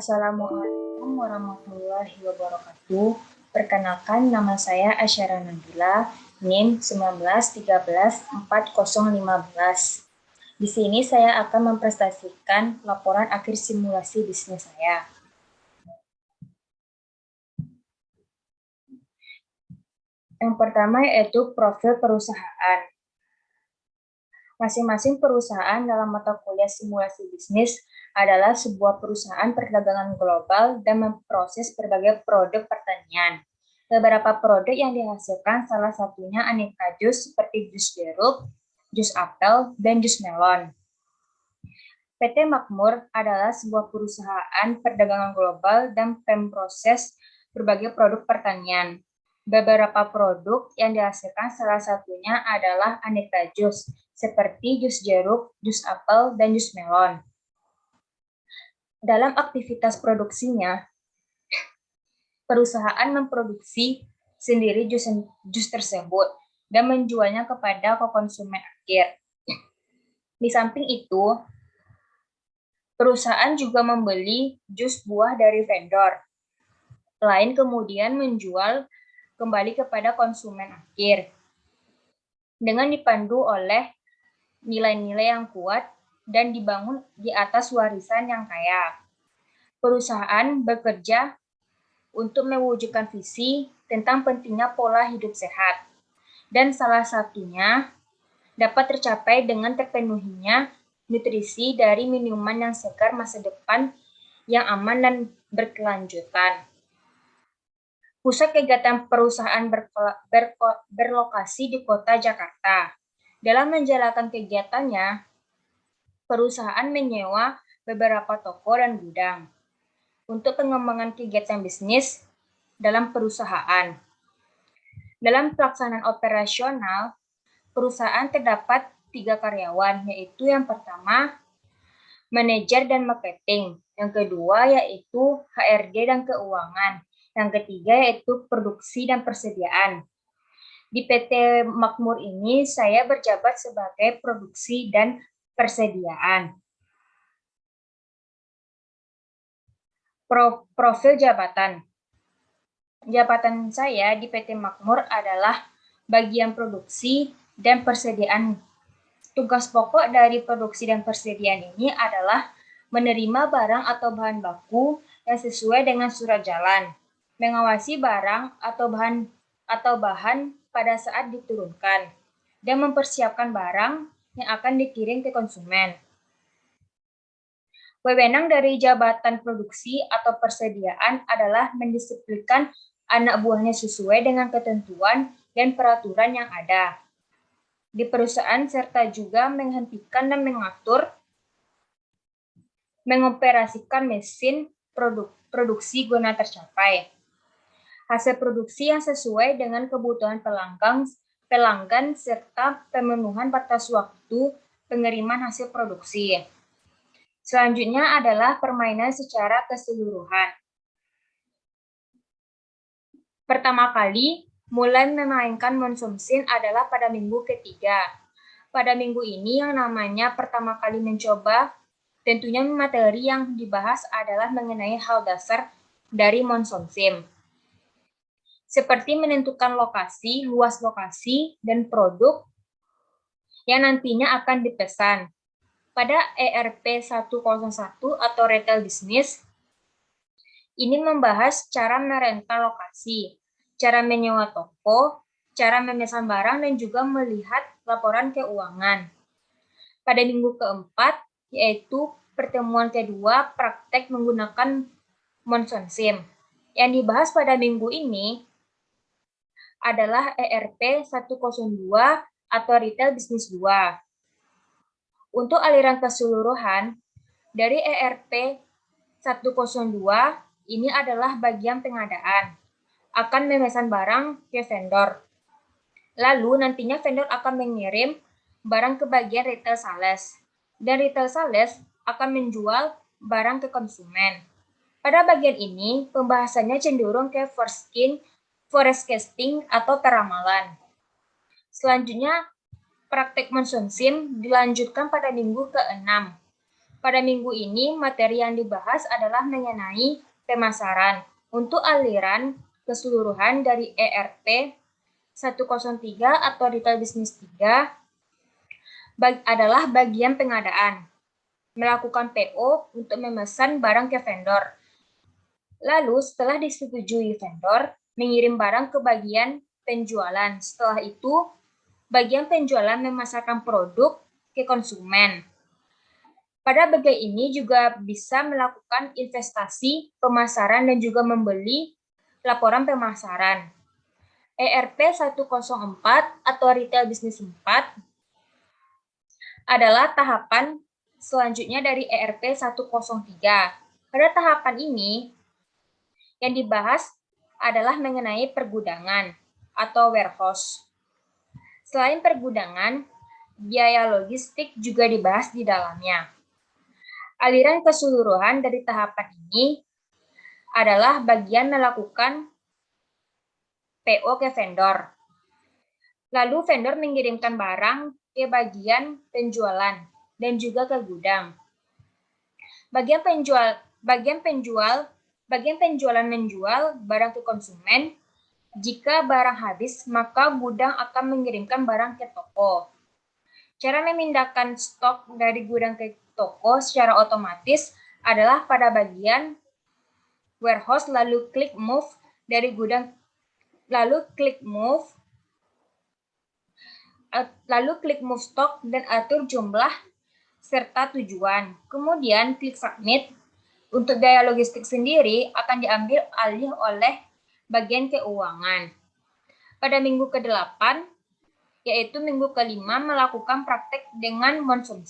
Assalamualaikum warahmatullahi wabarakatuh. Perkenalkan, nama saya Asyara Nabila, NIM 19134015. Di sini saya akan mempresentasikan laporan akhir simulasi bisnis saya. Yang pertama yaitu profil perusahaan. Masing-masing perusahaan dalam mata kuliah simulasi bisnis adalah sebuah perusahaan perdagangan global dan memproses berbagai produk pertanian. Beberapa produk yang dihasilkan salah satunya aneka jus seperti jus jeruk, jus apel, dan jus melon. PT Makmur adalah sebuah perusahaan perdagangan global dan memproses berbagai produk pertanian. Beberapa produk yang dihasilkan salah satunya adalah aneka jus, seperti jus jeruk, jus apel, dan jus melon. Dalam aktivitas produksinya, perusahaan memproduksi sendiri jus tersebut dan menjualnya kepada konsumen akhir. Di samping itu, perusahaan juga membeli jus buah dari vendor lain kemudian menjual kembali kepada konsumen akhir dengan dipandu oleh nilai-nilai yang kuat dan dibangun di atas warisan yang kaya. Perusahaan bekerja untuk mewujudkan visi tentang pentingnya pola hidup sehat, dan salah satunya dapat tercapai dengan terpenuhinya nutrisi dari minuman yang segar masa depan yang aman dan berkelanjutan. Pusat kegiatan perusahaan berlokasi di kota Jakarta. Dalam menjalankan kegiatannya, perusahaan menyewa beberapa toko dan gudang untuk pengembangan kegiatan bisnis dalam perusahaan. Dalam pelaksanaan operasional, perusahaan terdapat 3 karyawan, yaitu yang pertama, manajer dan marketing. Yang kedua, yaitu HRD dan keuangan. Yang ketiga, yaitu produksi dan persediaan. Di PT Makmur ini, saya berjabat sebagai produksi dan persediaan. Profil jabatan. Jabatan saya di PT Makmur adalah bagian produksi dan persediaan. Tugas pokok dari produksi dan persediaan ini adalah menerima barang atau bahan baku yang sesuai dengan surat jalan, mengawasi barang atau bahan pada saat diturunkan, dan mempersiapkan barang yang akan dikirim ke konsumen. Wewenang dari jabatan produksi atau persediaan adalah mendisiplinkan anak buahnya sesuai dengan ketentuan dan peraturan yang ada di perusahaan serta juga menghentikan dan mengoperasikan mesin produksi guna tercapai hasil produksi yang sesuai dengan kebutuhan pelanggan serta pemenuhan batas waktu pengiriman hasil produksi. Selanjutnya adalah permainan secara keseluruhan. Pertama kali mulai memainkan Monsoon adalah pada minggu ketiga. Pada minggu ini yang namanya pertama kali mencoba, tentunya materi yang dibahas adalah mengenai hal dasar dari Monsoon, seperti menentukan lokasi, luas lokasi, dan produk yang nantinya akan dipesan. Pada ERP 101 atau Retail Business, ini membahas cara merental lokasi, cara menyewa toko, cara memesan barang, dan juga melihat laporan keuangan. Pada minggu keempat, yaitu pertemuan kedua praktek menggunakan Monsoon. Yang dibahas pada minggu ini adalah ERP 102 atau Retail Business 2. Untuk aliran keseluruhan, dari ERP 102 ini adalah bagian pengadaan, akan memesan barang ke vendor. Lalu nantinya vendor akan mengirim barang ke bagian retail sales, dan retail sales akan menjual barang ke konsumen. Pada bagian ini, pembahasannya cenderung ke forecasting atau peramalan. Selanjutnya, praktek Monsoon dilanjutkan pada minggu ke-6. Pada minggu ini, materi yang dibahas adalah mengenai pemasaran. Untuk aliran keseluruhan dari ERP 103 atau Retail Business 3 adalah bagian pengadaan. Melakukan PO untuk memesan barang ke vendor. Lalu setelah disetujui vendor, mengirim barang ke bagian penjualan. Setelah itu, bagian penjualan memasarkan produk ke konsumen. Pada bagian ini juga bisa melakukan investasi, pemasaran, dan juga membeli laporan pemasaran. ERP 104 atau Retail Business 4 adalah tahapan selanjutnya dari ERP 103. Pada tahapan ini, yang dibahas adalah mengenai pergudangan atau warehouse. Selain pergudangan, biaya logistik juga dibahas di dalamnya. Aliran keseluruhan dari tahapan ini adalah bagian melakukan PO ke vendor. Lalu vendor mengirimkan barang ke bagian penjualan dan juga ke gudang. Bagian penjualan menjual barang ke konsumen. Jika barang habis, maka gudang akan mengirimkan barang ke toko. Cara memindahkan stok dari gudang ke toko secara otomatis adalah pada bagian warehouse, lalu klik move dari gudang, lalu klik move stok dan atur jumlah serta tujuan. Kemudian klik submit. Untuk biaya logistik sendiri akan diambil alih oleh bagian keuangan. Pada minggu ke-8, yaitu minggu ke-5, melakukan praktek dengan Monsoon.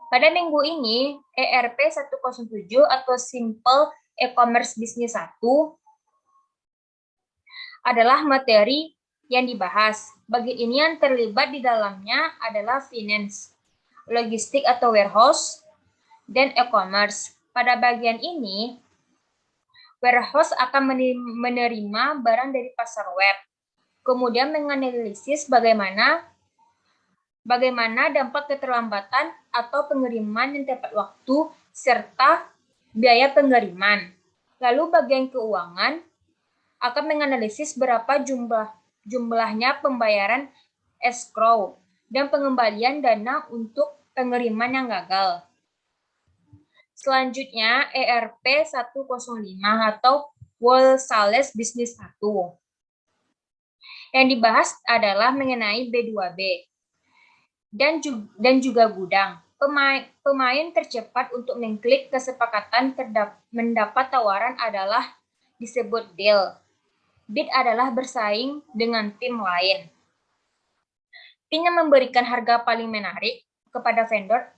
Pada minggu ini, ERP 107 atau Simple E-Commerce Business 1 adalah materi yang dibahas. Bagian ini yang terlibat di dalamnya adalah finance, logistik atau warehouse, dan e-commerce. Pada bagian ini, warehouse akan menerima barang dari pasar web, kemudian menganalisis bagaimana dampak keterlambatan atau pengiriman yang tepat waktu, serta biaya pengiriman. Lalu bagian keuangan akan menganalisis berapa jumlahnya pembayaran escrow dan pengembalian dana untuk pengiriman yang gagal. Selanjutnya, ERP 105 atau World Sales Business 1. Yang dibahas adalah mengenai B2B dan juga gudang. Pemain tercepat untuk mengklik kesepakatan mendapat tawaran adalah disebut deal. Bid adalah bersaing dengan tim lain. Tim yang memberikan harga paling menarik kepada vendor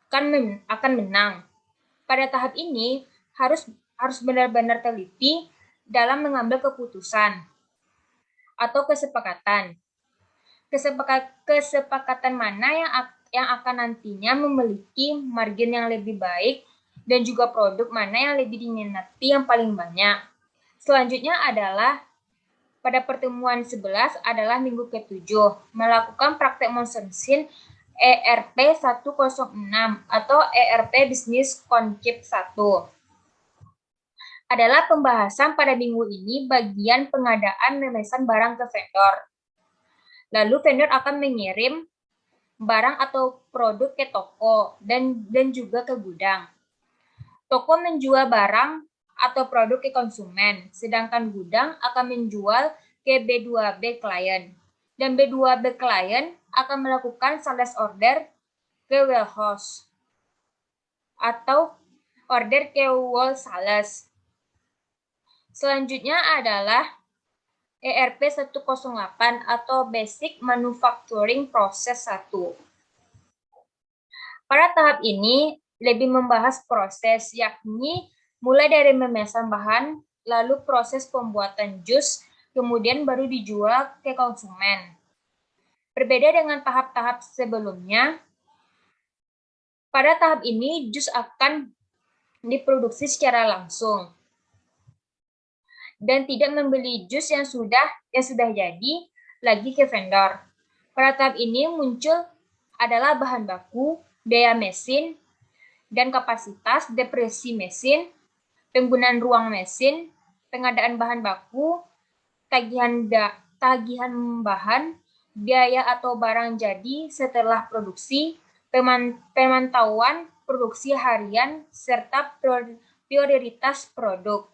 akan menang. Pada tahap ini harus benar-benar teliti dalam mengambil keputusan atau kesepakatan. Kesepakatan mana yang akan nantinya memiliki margin yang lebih baik dan juga produk mana yang lebih diminati yang paling banyak. Selanjutnya adalah pada pertemuan 11 adalah minggu ke-7 melakukan praktek Monsoon ERP 106 atau ERP Business Concept 1. Adalah pembahasan pada minggu ini bagian pengadaan memesan barang ke vendor. Lalu vendor akan mengirim barang atau produk ke toko dan juga ke gudang. Toko menjual barang atau produk ke konsumen, sedangkan gudang akan menjual ke B2B klien. Dan B2B klien akan melakukan sales order ke warehouse atau order ke wall sales. Selanjutnya adalah ERP 108 atau Basic Manufacturing Process 1. Pada tahap ini lebih membahas proses, yakni mulai dari memesan bahan, lalu proses pembuatan jus, kemudian baru dijual ke konsumen. Berbeda dengan tahap-tahap sebelumnya, pada tahap ini jus akan diproduksi secara langsung dan tidak membeli jus yang sudah jadi lagi ke vendor. Pada tahap ini muncul adalah bahan baku, biaya mesin dan kapasitas, depresi mesin, penggunaan ruang mesin, pengadaan bahan baku, tagihan bahan, biaya atau barang jadi setelah produksi, pemantauan produksi harian, serta prioritas produk.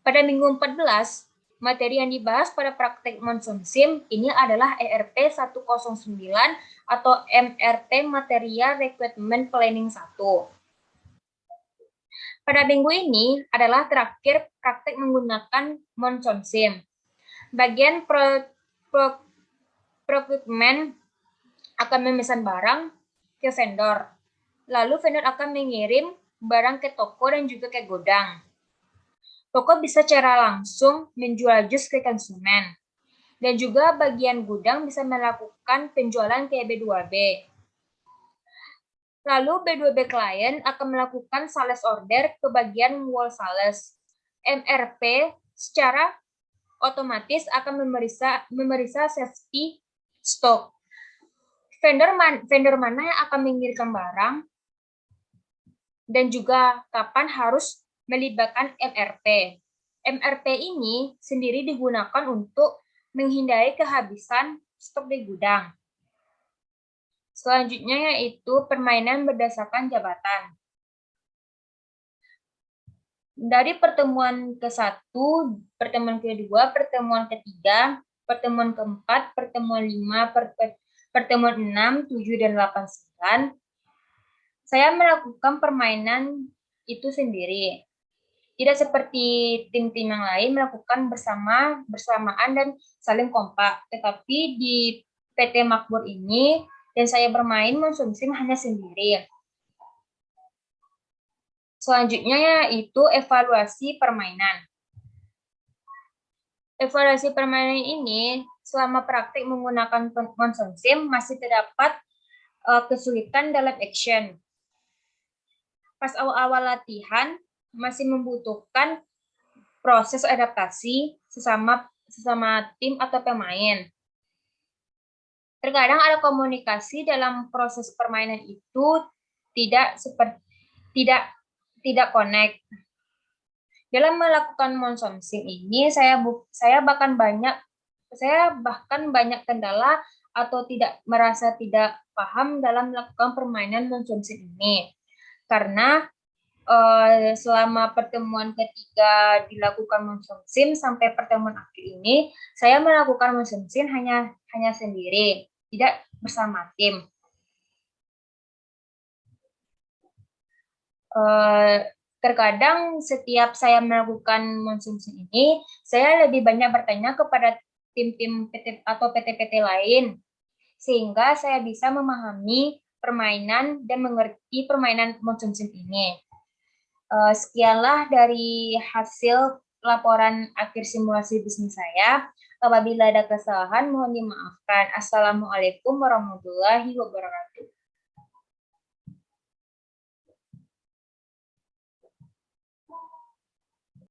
Pada minggu 14, materi yang dibahas pada praktek monsoon sim ini adalah ERP 109 atau MRP Material Requirement Planning 1. Pada minggu ini adalah terakhir praktek menggunakan monsoon sim. Bagian procurement akan memesan barang ke vendor. Lalu vendor akan mengirim barang ke toko dan juga ke gudang. Toko bisa secara langsung menjual jus ke konsumen. Dan juga bagian gudang bisa melakukan penjualan ke B2B. Lalu B2B klien akan melakukan sales order ke bagian wall sales. MRP secara otomatis akan memeriksa safety stock. Vendor mana yang akan mengirimkan barang dan juga kapan harus melibatkan MRP. MRP ini sendiri digunakan untuk menghindari kehabisan stok di gudang. Selanjutnya yaitu permainan berdasarkan jabatan. Dari pertemuan ke-1, pertemuan ke-2, pertemuan ke-3, pertemuan ke-4, pertemuan 5, pertemuan 6, 7, dan 8, 9, saya melakukan permainan itu sendiri. Tidak seperti tim-tim yang lain melakukan bersamaan dan saling kompak. Tetapi di PT Makmur ini, dan saya bermain monsoon sim hanya sendiri. Selanjutnya yaitu evaluasi permainan. Evaluasi permainan ini selama praktik menggunakan monsoon sim masih terdapat kesulitan dalam action. Pas awal-awal latihan masih membutuhkan proses adaptasi sesama tim atau pemain. Terkadang ada komunikasi dalam proses permainan itu tidak connect. Dalam melakukan monsoon sim ini saya bahkan banyak kendala atau merasa tidak paham dalam melakukan permainan monsoon sim ini. Karena selama pertemuan ketiga dilakukan monsoon sim sampai pertemuan akhir ini, saya melakukan monsoon sim hanya sendiri, tidak bersama tim. Terkadang setiap saya melakukan monsoon sim ini, saya lebih banyak bertanya kepada tim-tim PT atau PT-PT lain, sehingga saya bisa memahami permainan dan mengerti permainan monsoon sim ini. Sekianlah dari hasil laporan akhir simulasi bisnis saya. Apabila ada kesalahan, mohon dimaafkan. Assalamualaikum warahmatullahi wabarakatuh.